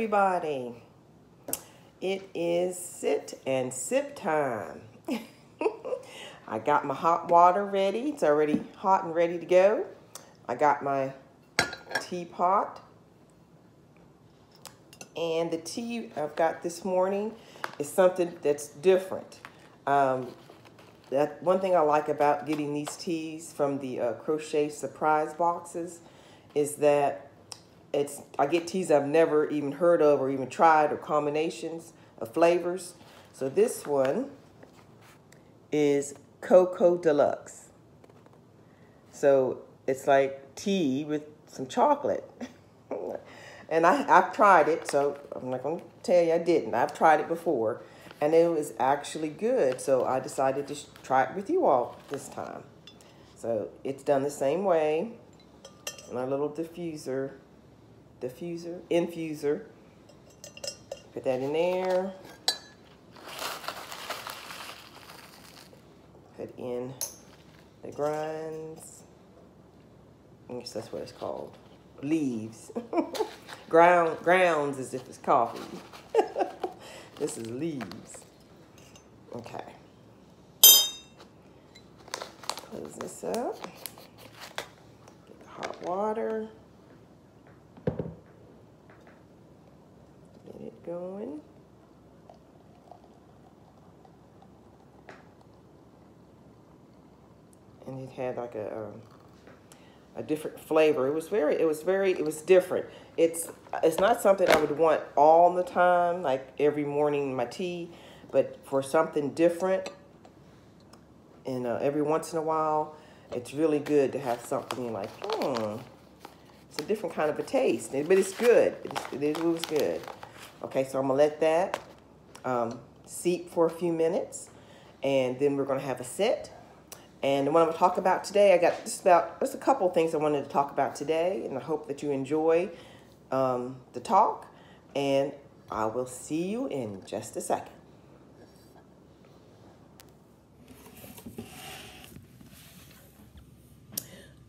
everybody. It is sit and sip time. I got my hot water ready. It's already hot and ready to go. I got my teapot. And the tea I've got this morning is something that's different. That one thing I like about getting these teas from the crochet surprise boxes is that I get teas I've never even heard of or even tried, or combinations of flavors. So this one is Cocoa Deluxe. So it's like tea with some chocolate. And I've tried it, so I'm not going to tell you I didn't. I've tried it before, and it was actually good. So I decided to try it with you all this time. So it's done the same way. My little infuser. Put that in there. Put in the grinds. I guess that's what it's called. Leaves. Grounds as if it's coffee. This is leaves. Okay. Close this up. Get the hot water. Get it going. And it had like a different flavor. It was different. It's not something I would want all the time, like every morning in my tea, but for something different and every once in a while, it's really good to have something you're like, it's a different kind of a taste, but it's good. It was good. Okay, so I'm gonna let that seep for a few minutes, and then we're gonna have a sit. And what I'm going to talk about today, I got just a couple of things I wanted to talk about today, and I hope that you enjoy the talk, and I will see you in just a second.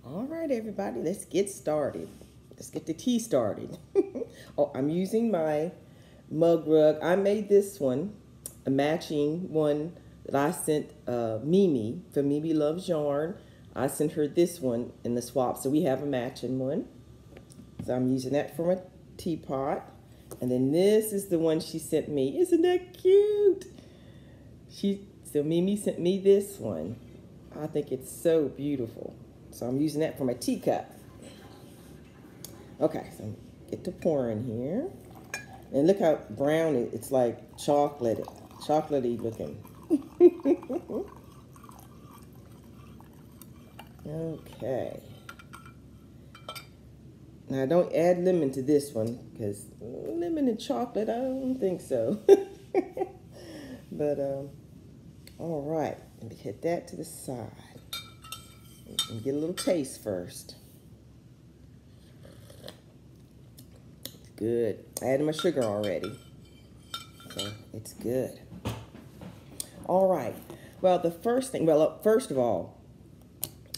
All right, everybody, let's get started. Let's get the tea started. Oh, I'm using my mug rug. I made this one, a matching one, that I sent Mimi from Mimi Loves Yarn. I sent her this one in the swap, so we have a matching one. So I'm using that for my teapot. And then this is the one she sent me. Isn't that cute? So Mimi sent me this one. I think it's so beautiful. So I'm using that for my teacup. Okay, so get to pouring here. And look how brown it's like chocolatey looking. Okay. Now don't add lemon to this one, because lemon and chocolate, I don't think so. But all right, let me hit that to the side and get a little taste first. It's good. I added my sugar already, so it's good. All right. Well, first of all,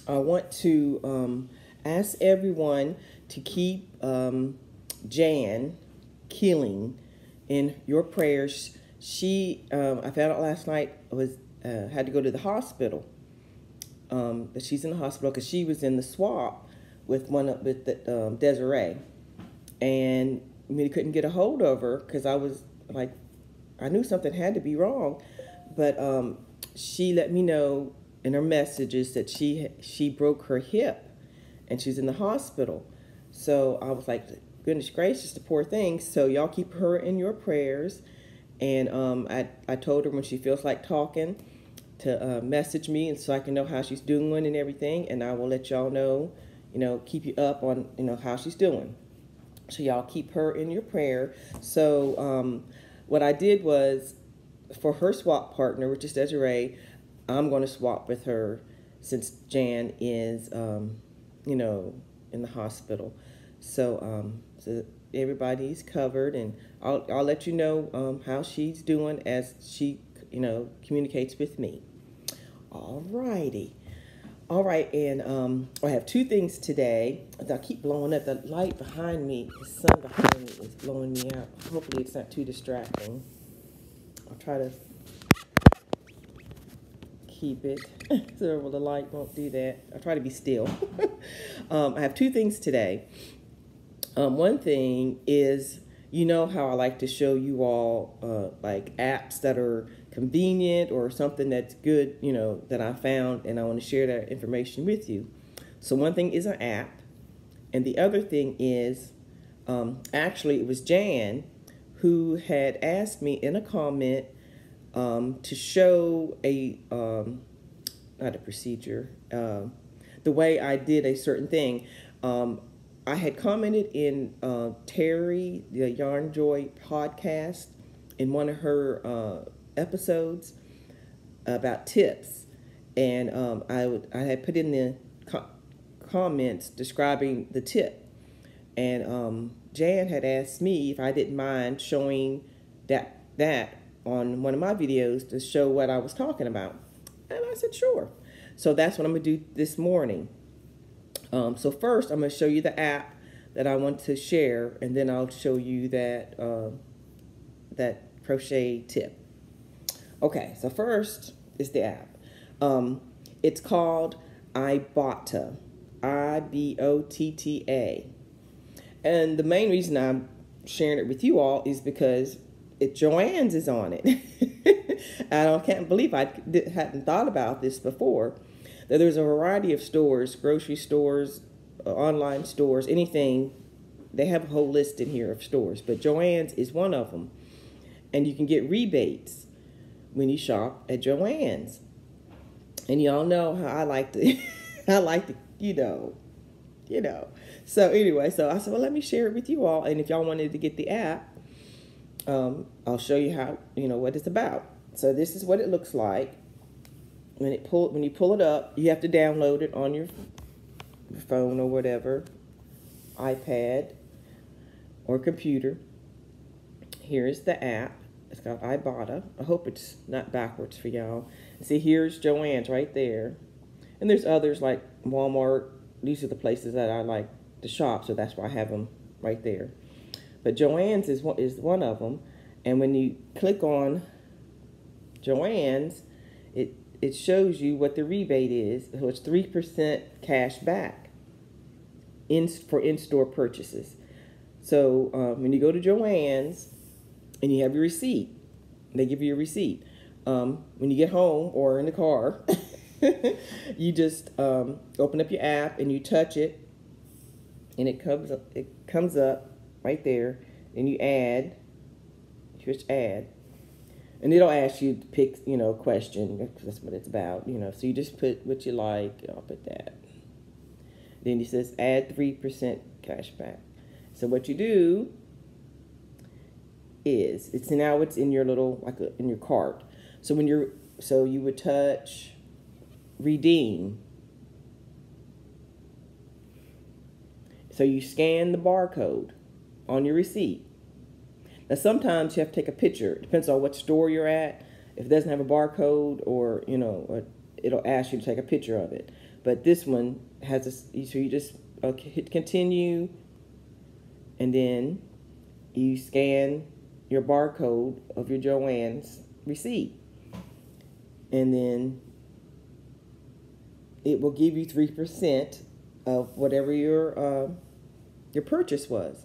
I want to ask everyone to keep Jan Keeling in your prayers. She, I found out last night, had to go to the hospital. But she's in the hospital because she was in the swap with Desiree, and we couldn't get a hold of her because I was like, I knew something had to be wrong. But she let me know in her messages that she broke her hip, and she's in the hospital. So I was like, goodness gracious, the poor thing. So y'all keep her in your prayers. And I told her when she feels like talking to message me, and so I can know how she's doing and everything. And I will let y'all know, keep you up on, how she's doing. So y'all keep her in your prayer. So what I did was, for her swap partner, which is Desiree, I'm going to swap with her since Jan is, in the hospital. So everybody's covered, and I'll let you know how she's doing as she, communicates with me. All righty. All right, and I have two things today. I keep blowing up. The light behind me, the sun behind me is blowing me out. Hopefully it's not too distracting. I'll try to keep it so the light won't do that. I'll try to be still. I have two things today. One thing is, you know how I like to show you all like apps that are convenient or something that's good, you know, that I found, and I want to share that information with you. So one thing is an app, and the other thing is, actually it was Jan who had asked me in a comment to show not a procedure, the way I did a certain thing. I had commented in Terry, the Yarnjoy Podcast, in one of her episodes about tips, and I had put in the comments describing the tip, and Jan had asked me if I didn't mind showing that on one of my videos to show what I was talking about, and I said sure. So that's what I'm gonna do this morning. So first, I'm going to show you the app that I want to share, and then I'll show you that that crochet tip. Okay, so first is the app. It's called Ibotta, Ibotta, and the main reason I'm sharing it with you all is because Joann's is on it. I can't believe I hadn't thought about this before. There's a variety of stores, grocery stores, online stores, anything. They have a whole list in here of stores, but Joann's is one of them. And you can get rebates when you shop at Joann's. And y'all know how I like to, you know. So anyway, so I said, well, let me share it with you all. And if y'all wanted to get the app, I'll show you how, what it's about. So this is what it looks like. When you pull it up, you have to download it on your phone or whatever, iPad or computer. Here is the app. It's called Ibotta. I hope it's not backwards for y'all. See, here's Joann's right there. And there's others like Walmart. These are the places that I like to shop, so that's why I have them right there. But Joann's is one of them. And when you click on Joann's, it shows you what the rebate is. So it's 3% cash back for in-store purchases. So when you go to Joann's and you have your receipt, they give you a receipt. When you get home or in the car, you just open up your app and you touch it, and it comes up right there, and you push add. And it'll ask you to pick, a question, because that's what it's about, So you just put what you like. I'll put that. Then it says add 3% cash back. So what you do is, it's in your little, in your cart. So you would touch redeem. So you scan the barcode on your receipt. Now, sometimes you have to take a picture. It depends on what store you're at. If it doesn't have a barcode, or it'll ask you to take a picture of it. But this one has so you just hit continue, and then you scan your barcode of your Joann's receipt, and then it will give you 3% of whatever your purchase was.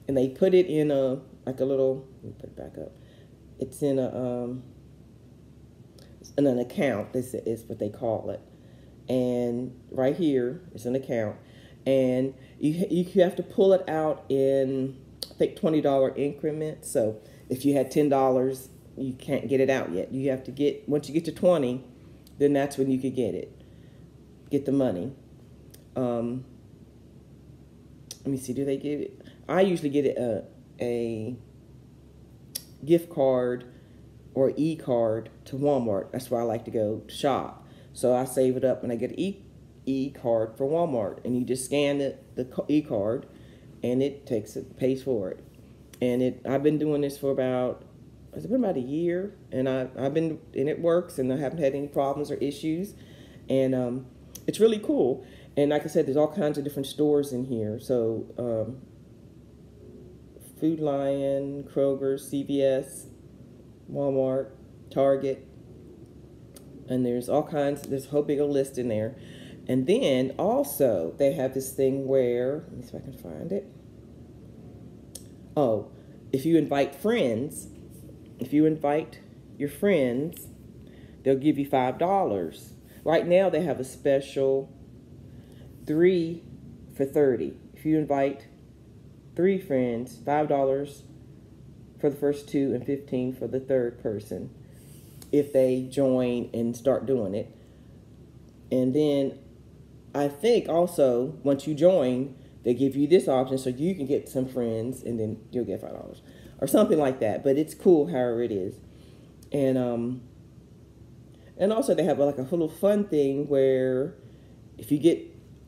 And they put it in a little, let me put it back up. It's in an account, is what they call it. And right here is an account. And you have to pull it out in, I think, $20 increments. So if you had $10, you can't get it out yet. You have to once you get to 20, then that's when you could get the money. Let me see, do they give it? I usually get a gift card or e-card to Walmart. That's where I like to go shop. So I save it up and I get an e-card for Walmart. And you just scan the e-card, and it pays for it. And I've been doing this for it's been about a year, and it works, and I haven't had any problems or issues. And it's really cool. And like I said, there's all kinds of different stores in here. So Food Lion, Kroger, CVS, Walmart, Target, and there's all kinds. There's a whole big old list in there. And then also they have this thing where, let me see if I can find it. Oh, if you invite your friends, they'll give you $5. Right now they have a special 3 for $30. If you invite 3 friends, $5 for the first 2 and $15 for the third person if they join and start doing it. And then I think also once you join, they give you this option so you can get some friends and then you'll get $5 or something like that. But it's cool however it is. And also they have like a little fun thing where if you get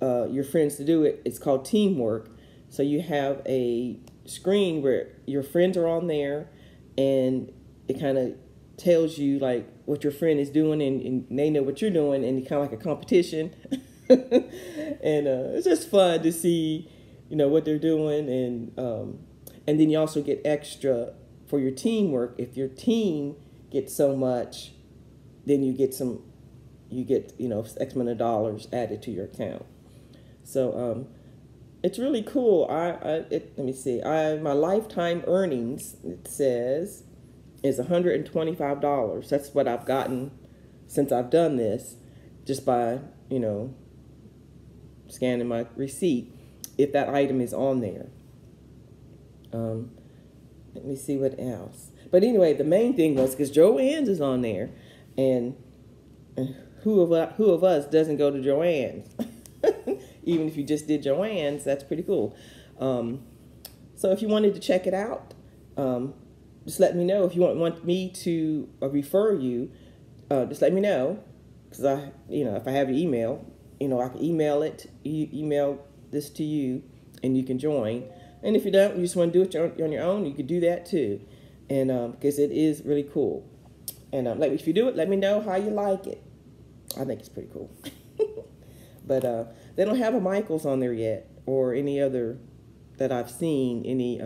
your friends to do it, it's called teamwork. So you have a screen where your friends are on there and it kind of tells you like what your friend is doing and they know what you're doing, and it's kind of like a competition. And it's just fun to see, what they're doing. And then you also get extra for your teamwork. If your team gets so much, then you get X amount of dollars added to your account. So it's really cool. Let me see. My lifetime earnings, it says, is $125. That's what I've gotten since I've done this, just by scanning my receipt, if that item is on there. Let me see what else. But anyway, the main thing was because Joann's is on there, and who of us doesn't go to Joann's? Even if you just did Joann's, that's pretty cool. So if you wanted to check it out, just let me know. If you want me to refer you, just let me know, because if I have your email, I can email it. Email this to you, and you can join. And if you don't, you just want to do it on your own, you could do that too. And because it is really cool. And if you do it, let me know how you like it. I think it's pretty cool. But they don't have a Michael's on there yet, or any other that I've seen, any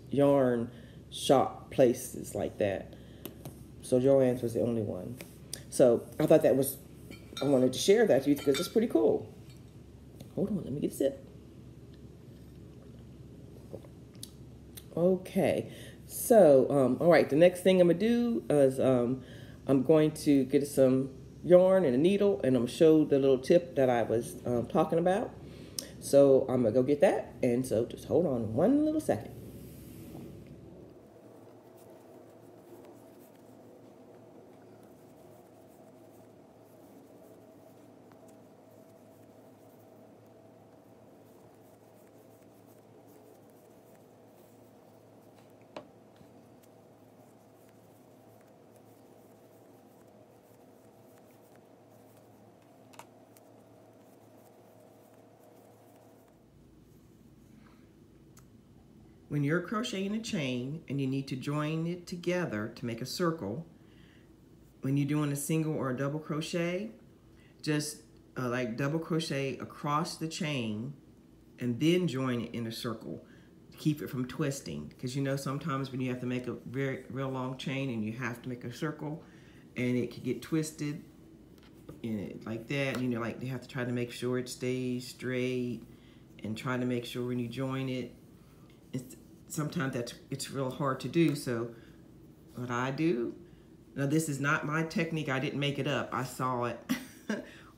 yarn shop places like that. So Joann's was the only one. So I thought I wanted to share that with you because it's pretty cool. Hold on, let me get a sip. Okay, so all right, the next thing I'm gonna do is I'm going to get some yarn and a needle, and I'm gonna show the little tip that I was talking about. So I'm gonna go get that, and so just hold on one little second. When you're crocheting a chain and you need to join it together to make a circle, when you're doing a single or a double crochet, just like double crochet across the chain and then join it in a circle to keep it from twisting. Because sometimes when you have to make a real long chain and you have to make a circle, and it could get twisted like that, and you have to try to make sure it stays straight, and try to make sure when you join it, sometimes it's real hard to do. So what I do, now this is not my technique, I didn't make it up, I saw it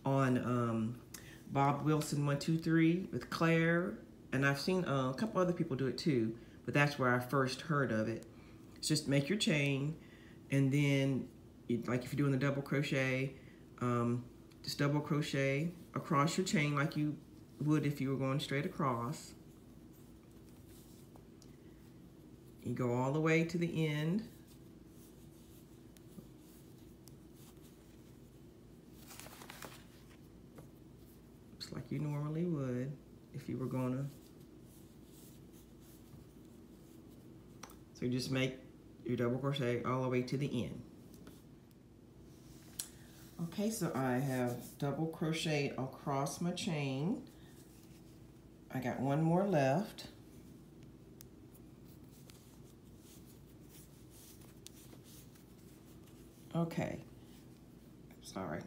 on Bob Wilson 123 with Claire, and I've seen a couple other people do it too, but that's where I first heard of it. It's just make your chain, and then like if you're doing the double crochet, just double crochet across your chain like you would if you were going straight across. You go all the way to the end. Just like you normally would if you were gonna. So you just make your double crochet all the way to the end. Okay, so I have double crocheted across my chain. I got one more left. Okay, sorry.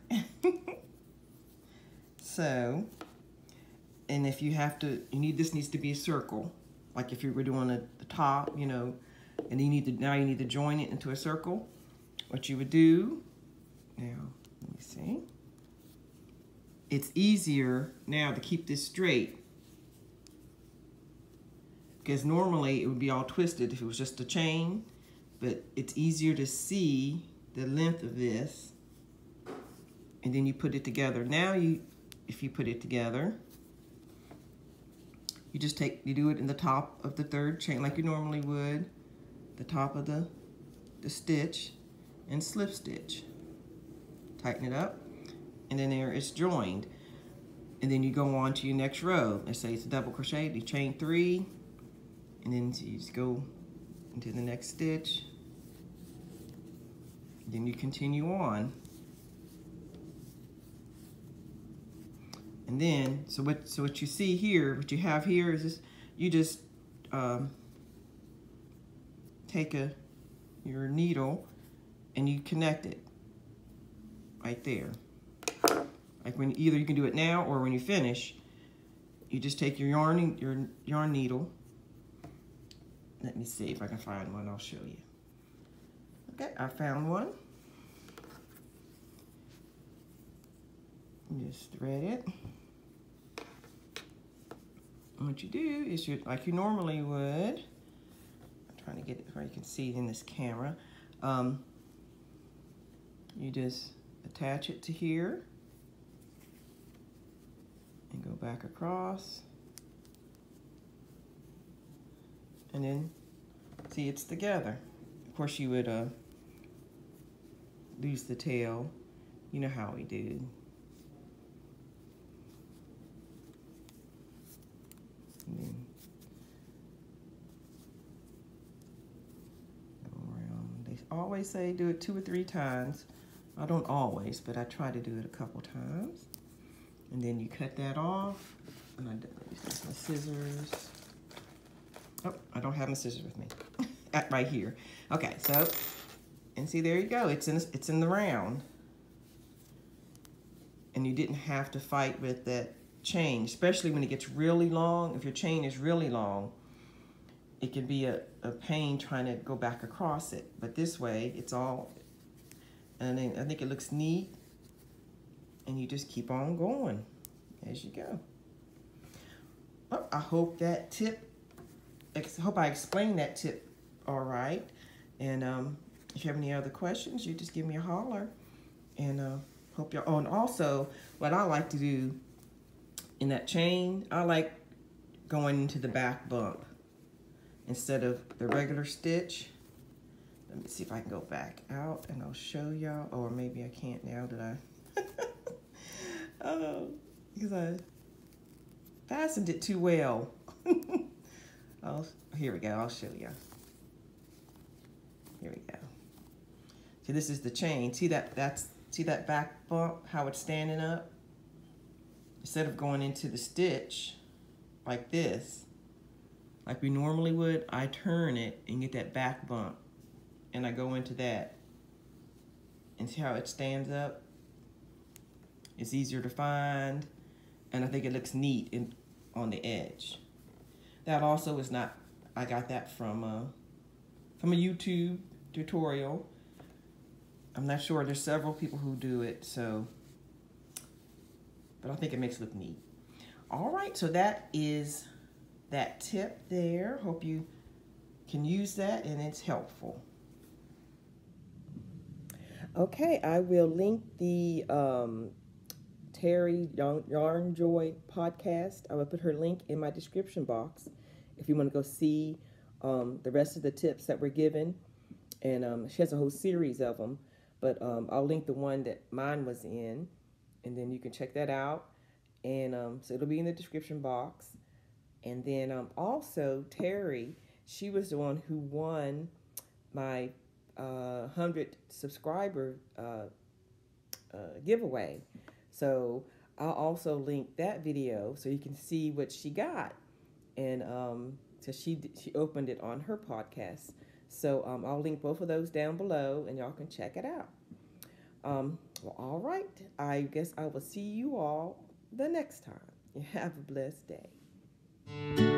So, and if you have to, this needs to be a circle. Like if you were doing the top, and now you need to join it into a circle. What you would do, now, let me see. It's easier now to keep this straight, because normally it would be all twisted if it was just a chain, but it's easier to see the length of this, and then you put it together. Now if you put it together, you do it in the top of the third chain like you normally would, the top of the stitch, and slip stitch. Tighten it up, and then there it's joined. And then you go on to your next row. Let's say it's a double crochet, you chain 3, and then you just go into the next stitch. Then you continue on. And then, so what you see here, what you have here is this, you just take your needle and you connect it right there. Like when either you can do it now or when you finish, you just take your yarn needle. Let me see if I can find one, I'll show you. Okay, I found one. Just thread it. And what you do is like you normally would. I'm trying to get it where you can see it in this camera. You just attach it to here and go back across. And then see, it's together. Of course you would lose the tail. You know how we do. And then go around. They always say do it 2 or 3 times. I don't always, but I try to do it a couple times. And then you cut that off. And I use my scissors. Oh, I don't have my scissors with me. Right here. Okay, so, and see, there you go. It's in the round. And you didn't have to fight with that chain, especially when it gets really long. If your chain is really long, it can be a pain trying to go back across it. But this way, it's all, and then I think it looks neat. And you just keep on going as you go. Well, I hope that tip, hope I explained that tip all right. And if you have any other questions, you just give me a holler. And hope y'all, oh, and also what I like to do in that chain, I like going into the back bump instead of the regular stitch. Let me see if I can go back out and I'll show y'all, or maybe I can't now that I because I fastened it too well. Here we go, I'll show you. Here we go. See, this is the chain. See that back bump, how it's standing up? Instead of going into the stitch like this, like we normally would, I turn it and get that back bump. And I go into that. And see how it stands up? It's easier to find, and I think it looks neat on the edge. That also is not, I got that from a YouTube tutorial. I'm not sure, there's several people who do it, so, but I think it makes it look neat. All right, so that is that tip there. Hope you can use that and it's helpful. Okay, I will link the Terry Yarnjoy Podcast. I will put her link in my description box if you want to go see the rest of the tips that were given. And she has a whole series of them, but I'll link the one that mine was in, and then you can check that out. And so it'll be in the description box. And then also Terry, she was the one who won my 100 subscriber giveaway. So I'll also link that video so you can see what she got. And so she opened it on her podcast. So I'll link both of those down below, and y'all can check it out. Well, all right. I guess I will see you all the next time. Have a blessed day.